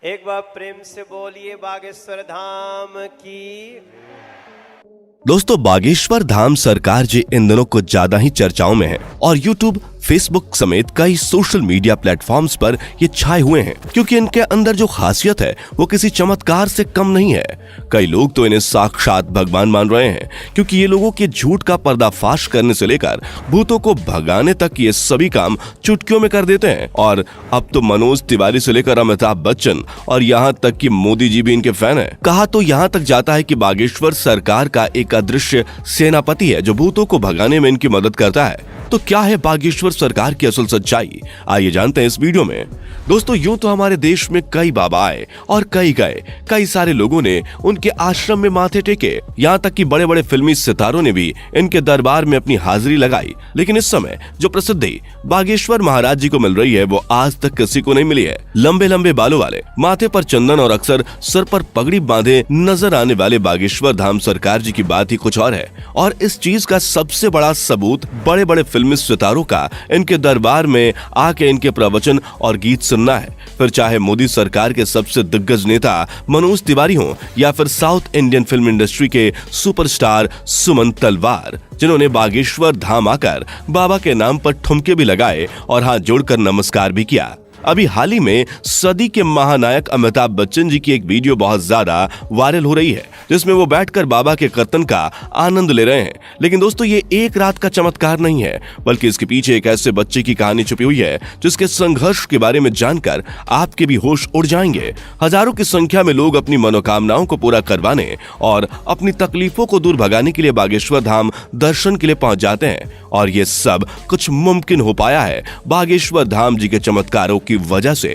एक बार प्रेम से बोलिए बागेश्वर धाम की। दोस्तों, बागेश्वर धाम सरकार जी इन दिनों कुछ ज्यादा ही चर्चाओं में है और YouTube, फेसबुक समेत कई सोशल मीडिया प्लेटफॉर्म्स पर ये छाए हुए हैं क्योंकि इनके अंदर जो खासियत है वो किसी चमत्कार से कम नहीं है। कई लोग तो इन्हें साक्षात भगवान मान रहे हैं क्योंकि ये लोगों के झूठ का पर्दाफाश करने से लेकर भूतों को भगाने तक ये सभी काम चुटकियों में कर देते हैं। और अब तो मनोज तिवारी से लेकर अमिताभ बच्चन और यहाँ तक कि मोदी जी भी इनके फैन है। कहा तो यहाँ तक जाता है कि बागेश्वर सरकार का एक अदृश्य सेनापति है जो भूतों को भगाने में इनकी मदद करता है। तो क्या है बागेश्वर सरकार की असल सच्चाई, आइए जानते हैं इस वीडियो में। दोस्तों, यूं तो हमारे देश में कई बाबा आए और कई गए, कई सारे लोगों ने उनके आश्रम में माथे टेके, यहाँ तक कि बड़े बड़े फिल्मी सितारों ने भी इनके दरबार में अपनी हाजिरी लगाई। लेकिन इस समय जो प्रसिद्धि बागेश्वर महाराज जी को मिल रही है वो आज तक किसी को नहीं मिली है। लंबे लंबे बालों वाले, माथे पर चंदन और अक्सर सर पर पगड़ी बांधे नजर आने वाले बागेश्वर धाम सरकार जी की बात ही कुछ और है। और इस चीज का सबसे बड़ा सबूत बड़े बड़े फिल्मी सितारों का इनके दरबार में आके इनके प्रवचन और गीत सुनना है। फिर चाहे मोदी सरकार के सबसे दिग्गज नेता मनोज तिवारी हो या फिर साउथ इंडियन फिल्म इंडस्ट्री के सुपरस्टार सुमन तलवार, जिन्होंने बागेश्वर धाम आकर बाबा के नाम पर ठुमके भी लगाए और हाथ जोड़कर नमस्कार भी किया। अभी हाल ही में सदी के महानायक अमिताभ बच्चन जी की एक वीडियो बहुत ज्यादा वायरल हो रही है जिसमें वो बैठकर बाबा के कीर्तन का आनंद ले रहे हैं। लेकिन दोस्तों, ये एक रात का चमत्कार नहीं है बल्कि इसके पीछे एक ऐसे बच्चे की कहानी छुपी हुई है जिसके संघर्ष के बारे में जानकर आपके भी होश उड़ जाएंगे। हजारों की संख्या में लोग अपनी मनोकामनाओं को पूरा करवाने और अपनी तकलीफों को दूर भगाने के लिए बागेश्वर धाम दर्शन के लिए पहुंच जाते हैं और ये सब कुछ मुमकिन हो पाया है बागेश्वर धाम जी के चमत्कारों की वजह से।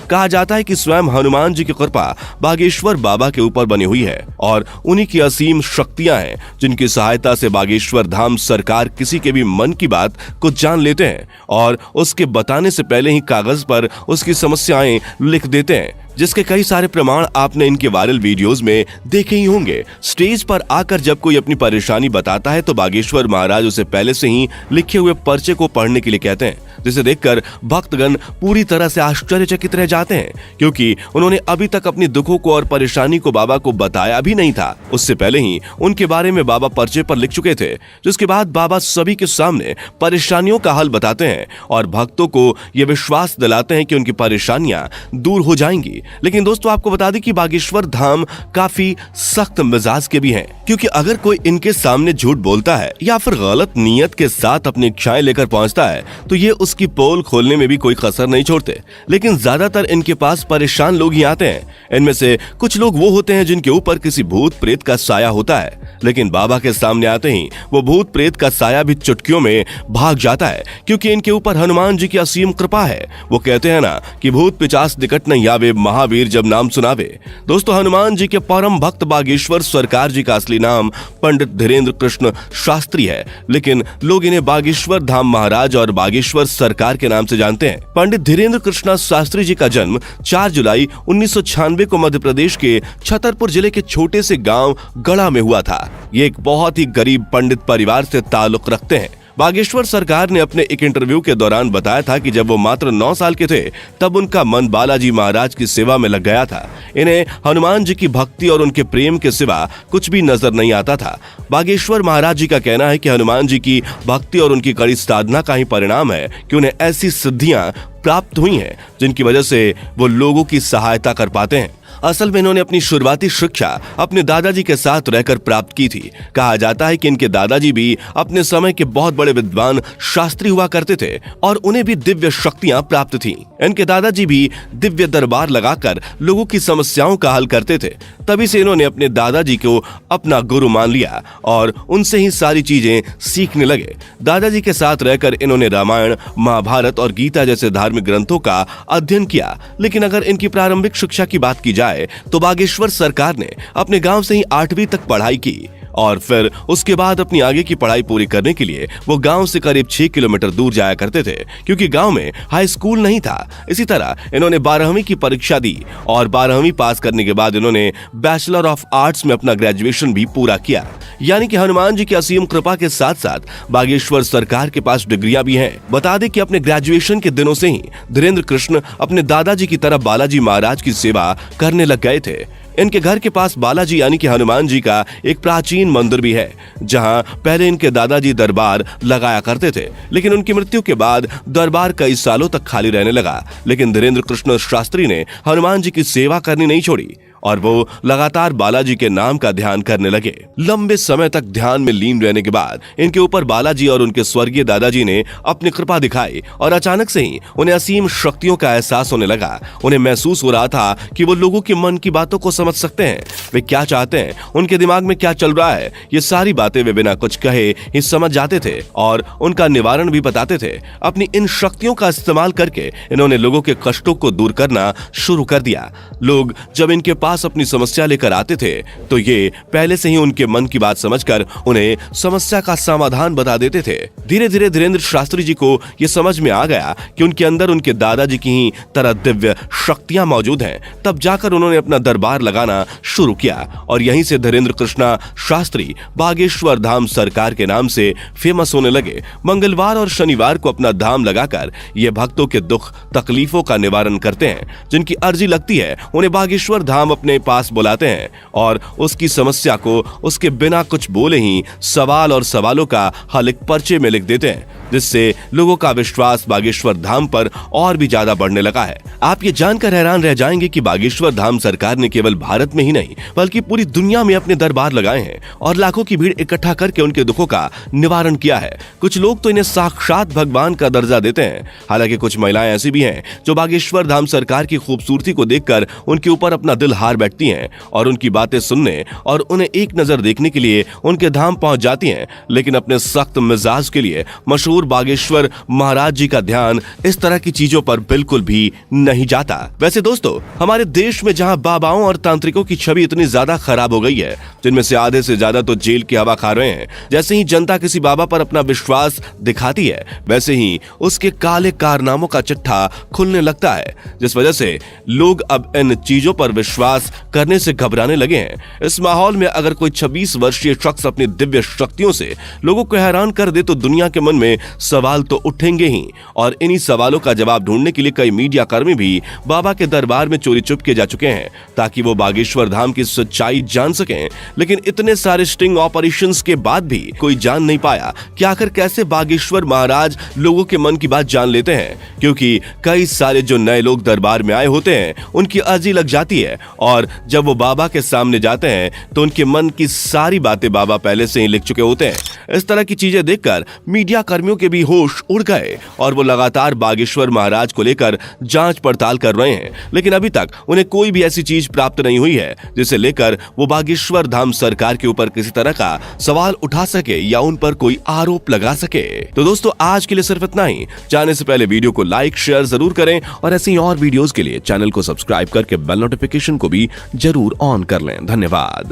कहा जाता है कि स्वयं हनुमान जी की कृपा बागेश्वर बाबा के ऊपर बनी हुई है और उन्हीं की असीम शक्तियां हैं जिनकी सहायता से बागेश्वर धाम सरकार किसी के भी मन की बात को जान लेते हैं और उसके बताने से पहले ही कागज पर उसकी समस्याएं लिख देते हैं, जिसके कई सारे प्रमाण आपने इनके वायरल वीडियोस में देखे ही होंगे। स्टेज पर आकर जब कोई अपनी परेशानी बताता है तो बागेश्वर महाराज उसे पहले से ही लिखे हुए पर्चे को पढ़ने के लिए कहते हैं, जिसे देखकर भक्तगण पूरी तरह से आश्चर्यचकित रह जाते हैं क्योंकि उन्होंने अभी तक अपनी दुखों को और परेशानी को बाबा को बताया भी नहीं था। उससे पहले ही उनके बारे में बाबा पर्चे पर लिख चुके थे, जिसके बाद बाबा सभी के सामने परेशानियों का हल बताते हैं और भक्तों को ये विश्वास दिलाते हैं कि उनकी परेशानियां दूर हो जाएंगी। लेकिन दोस्तों, आपको बता दें कि बागेश्वर धाम काफी सख्त मिजाज के भी हैं क्योंकि अगर कोई इनके सामने झूठ बोलता है या फिर गलत नीयत के साथ अपनी इच्छाएं लेकर पहुंचता है तो ये उसकी पोल खोलने में भी कोई कसर नहीं छोड़ते। लेकिन ज्यादातर इनके पास परेशान लोग ही आते हैं। इनमें से कुछ लोग वो होते हैं जिनके ऊपर किसी भूत प्रेत का साया होता है, लेकिन बाबा के सामने आते ही वो भूत प्रेत का साया भी चुटकियों में भाग जाता है क्योंकि इनके ऊपर हनुमान जी की असीम कृपा है। वो कहते हैं ना कि भूत पिचास निकट नहीं आवे, महावीर जब नाम सुनावे। दोस्तों, हनुमान जी के परम भक्त बागेश्वर सरकार जी का असली नाम पंडित धीरेन्द्र कृष्ण शास्त्री है, लेकिन लोग इन्हें बागेश्वर धाम महाराज और बागेश्वर सरकार के नाम से जानते हैं। पंडित धीरेन्द्र कृष्ण शास्त्री जी का जन्म 4 जुलाई 1996 को मध्य प्रदेश के छतरपुर जिले के छोटे से गांव गढ़ा में हुआ था। ये एक बहुत ही गरीब पंडित परिवार से ताल्लुक रखते हैं। बागेश्वर सरकार ने अपने एक इंटरव्यू के दौरान बताया था कि जब वो मात्र 9 साल के थे तब उनका मन बालाजी महाराज की सेवा में लग गया था। इन्हें हनुमान जी की भक्ति और उनके प्रेम के सिवा कुछ भी नजर नहीं आता था। बागेश्वर महाराज जी का कहना है कि हनुमान जी की भक्ति और उनकी कड़ी साधना का ही परिणाम है कि उन्हें ऐसी सिद्धियां प्राप्त हुई हैं जिनकी वजह से वो लोगों की सहायता कर पाते हैं। असल में इन्होंने अपनी शुरुआती शिक्षा अपने दादाजी के साथ रहकर प्राप्त की थी। कहा जाता है कि इनके दादाजी भी अपने समय के बहुत बड़े विद्वान शास्त्री हुआ करते थे और उन्हें भी दिव्य शक्तियां प्राप्त थीं। इनके दादाजी भी दिव्य दरबार लगाकर लोगों की समस्याओं का हल करते थे। तभी से इन्होंने अपने दादाजी को अपना गुरु मान लिया और उनसे ही सारी चीजें सीखने लगे। दादाजी के साथ रहकर इन्होंने रामायण, महाभारत और गीता जैसे धार्मिक ग्रंथों का अध्ययन किया। लेकिन अगर इनकी प्रारंभिक शिक्षा की बात की जाए तो बागेश्वर सरकार ने अपने गांव से ही 8वीं तक पढ़ाई की। और फिर उसके बाद अपनी आगे की पढ़ाई पूरी करने के लिए वो गांव से करीब 6 किलोमीटर दूर जाया करते थे, क्योंकि गांव में हाई स्कूल नहीं था। इसी तरह इन्होंने 12वीं की परीक्षा दी और 12वीं पास करने के बाद इन्होंने बैचलर ऑफ आर्ट्स में अपना ग्रेजुएशन भी पूरा किया। यानी कि हनुमान जी की असीम कृपा के साथ साथ बागेश्वर सरकार के पास डिग्रियां भी हैं। बता दें कि अपने ग्रेजुएशन के दिनों से ही धीरेन्द्र कृष्ण अपने दादाजी की तरह बालाजी महाराज की सेवा करने लग गए थे। इनके घर के पास बालाजी यानी कि हनुमान जी का एक प्राचीन मंदिर भी है, जहां पहले इनके दादाजी दरबार लगाया करते थे, लेकिन उनकी मृत्यु के बाद दरबार कई सालों तक खाली रहने लगा। लेकिन धीरेन्द्र कृष्ण शास्त्री ने हनुमान जी की सेवा करनी नहीं छोड़ी और वो लगातार बालाजी के नाम का ध्यान करने लगे। लंबे समय तक ध्यान में लीन रहने के बाद इनके ऊपर बालाजी और उनके स्वर्गीय दादाजी ने अपनी कृपा दिखाई और अचानक से ही उन्हें असीम शक्तियों का एहसास होने लगा। उन्हें महसूस हो रहा था कि वो लोगों के मन की बातों को समझ सकते हैं, वे क्या चाहते हैं, उनके दिमाग में क्या चल रहा है। ये सारी बातें वे बिना कुछ कहे ही समझ जाते थे और उनका निवारण भी बताते थे। अपनी इन शक्तियों का इस्तेमाल करके इन्होंने लोगों के कष्टों को दूर करना शुरू कर दिया। लोग जब इनके पास अपनी समस्या लेकर आते थे तो ये पहले से ही उनके मन की बात समझकर उन्हें समस्या का समाधान बता देते थे। धीरे धीरे धीरेन्द्र शास्त्री जी को यह समझ में आ गया कि उनके अंदर उनके दादाजी की ही तरह दिव्य शक्तियां मौजूद हैं। तब जाकर उन्होंने अपना दरबार लगाना शुरू किया और यहीं से धीरेन्द्र कृष्णा शास्त्री बागेश्वर धाम सरकार के नाम से फेमस होने लगे। मंगलवार और शनिवार को अपना धाम लगाकर ये भक्तों के दुख तकलीफों का निवारण करते हैं। जिनकी अर्जी लगती है उन्हें बागेश्वर धाम अपने पास बुलाते हैं और उसकी समस्या को उसके बिना कुछ बोले ही सवाल और सवालों का हल एक पर्चे में लिख देते हैं, जिससे लोगों का विश्वास बागेश्वर धाम पर और भी ज्यादा बढ़ने लगा है। आप ये जानकर हैरान रह जाएंगे कि बागेश्वर धाम सरकार ने केवल भारत में ही नहीं बल्कि पूरी दुनिया में अपने दरबार लगाए हैं और लाखों की भीड़ इकट्ठा करके उनके दुखों का निवारण किया है। कुछ लोग तो इन्हें साक्षात भगवान का दर्जा देते हैं। हालांकि कुछ महिलाएं ऐसी भी हैं जो बागेश्वर धाम सरकार की खूबसूरती को देखकर उनके ऊपर अपना दिल हार बैठती हैं और उनकी बातें सुनने और उन्हें एक नजर देखने के लिए उनके धाम पहुंच जाती हैं। लेकिन अपने सख्त मिजाज के लिए मशहूर बागेश्वर महाराज जी का ध्यान इस तरह की चीजों पर बिल्कुल भी नहीं जाता। वैसे दोस्तों, हमारे देश में जहां बाबाओं और तांत्रिकों की छवि इतनी ज्यादा खराब हो गई है, जिनमें से आधे से ज्यादा तो जेल की हवा खा रहे हैं, जैसे ही जनता किसी बाबा पर अपना विश्वास दिखाती है वैसे ही उसके काले कारनामों का चिट्ठा खुलने लगता है, जिस वजह से लोग अब इन चीजों पर विश्वास करने से घबराने लगे हैं। इस माहौल में अगर कोई 26 वर्षीय शख्स अपनी दिव्य शक्तियों से लोगों को हैरान कर दे तो दुनिया के मन में सवाल तो उठेंगे ही, और इन्हीं सवालों का जवाब ढूंढने के लिए कई मीडिया कर्मी भी बाबा के दरबार में चोरी चुपके जा चुके हैं ताकि वो बागेश्वर धाम की सच्चाई जान सकें। लेकिन इतने सारे स्टिंग ऑपरेशंस के बाद भी कोई जान नहीं पाया कि आखिर कैसे बागेश्वर महाराज लोगों के मन की बात जान लेते हैं, क्योंकि कई सारे जो नए लोग दरबार में आए होते हैं उनकी अर्जी लग जाती है और जब वो बाबा के सामने जाते हैं तो उनके मन की सारी बातें बाबा पहले से ही लिख चुके होते हैं। इस तरह की चीजें देखकर मीडिया कर्मियों के भी होश उड़ गए और वो लगातार बागेश्वर महाराज को लेकर जांच पड़ताल कर रहे हैं, लेकिन अभी तक उन्हें कोई भी ऐसी चीज प्राप्त नहीं हुई है जिसे लेकर वो बागेश्वर धाम सरकार के ऊपर किसी तरह का सवाल उठा सके या उन पर कोई आरोप लगा सके। तो दोस्तों, आज के लिए सिर्फ इतना ही। जाने से पहले वीडियो को लाइक शेयर जरूर करें और ऐसी और वीडियोस के लिए चैनल को सब्सक्राइब करके बेल नोटिफिकेशन को भी जरूर ऑन कर लें। धन्यवाद।